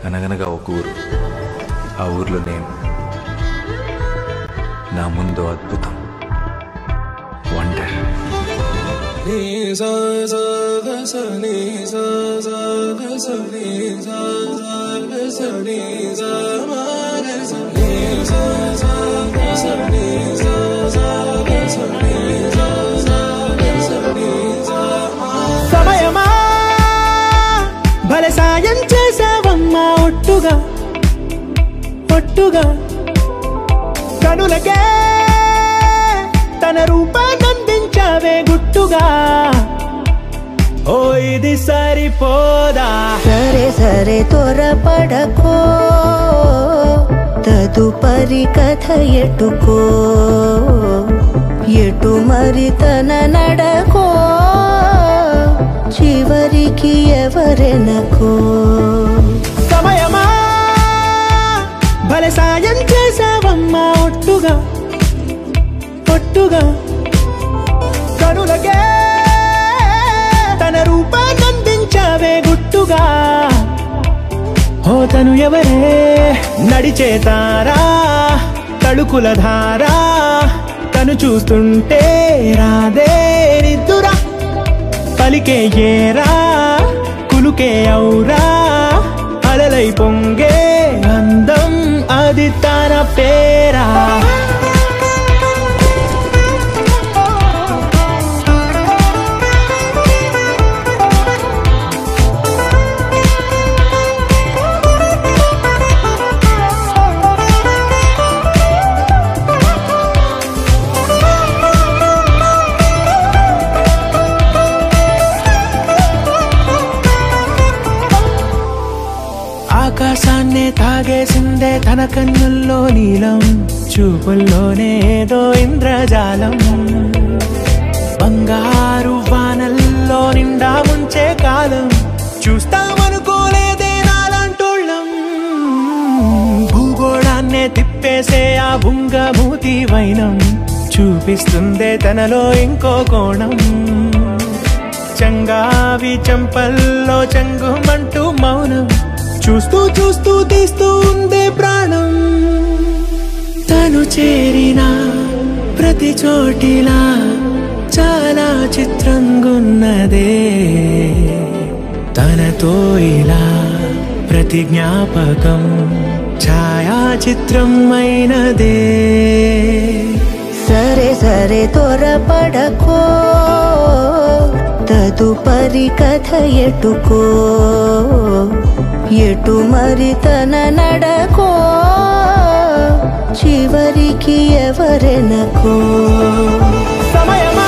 అనగనగా ఒక ఊరు, ఆ ఊర్లో నేను. నా ముందు అద్భుతం, వండర్. సమయమా భలే సాయం చేసావమ్మా, ఒట్టుగా ఒట్టుగా కనులకే తన రూపాన్నందించావే గుట్టుగా. ఓ ఇది సరిపోదా? సరే సరే త్వరపడకో, తదుపరి కథ ఎటుకో, ఎటు మరి తన నడకో, చివరికి ఎవరెనకో. సమయమా భలే సాయం చేసావమ్మా, ఒట్టుగా ఒట్టుగా కనులకే తన రూపాన్నందించావే గుట్టుగా. ఓ తను ఎవరే? నడిచే తారా, తళుకుల ధారా, తను చూస్తుంటే రాదే నిద్దురా. పలికే ఏరా, కులుకే ఔరా, అలలై పొంగే అందం, అది తన పేరా. ఆకాశాన్నే తాగేసిందే తన కన్నుల్లో నీలం, చూపుల్లోనే ఏదో ఇంద్రజాలం. బంగారు వానల్లో నిండా ముంచే కాలం, చూస్తామనుకోలేదే నాలాంటోళ్ళం. భూగోళాన్నే తిప్పేసే ఆ బుంగమూతి వైనం, చూపిస్తుందే తనలో ఇంకో కోణం. చంగావి చంపల్లో చంగుమంటూ మౌనం, చూస్తూ చూస్తూ తీస్తూ ఉందే ప్రాణం. తను చేరిన ప్రతి చోటిలా చాలా చిత్రంగున్నదే, తనతో ఇలా ప్రతి జ్ఞాపకం ఛాయాచిత్రం అయినదే. సరే సరే త్వరపడకో, తదుపరి కథ ఎటుకో, ఎటు మరి తన నడకో, చివరికి ఎవరెనకో. సమయమా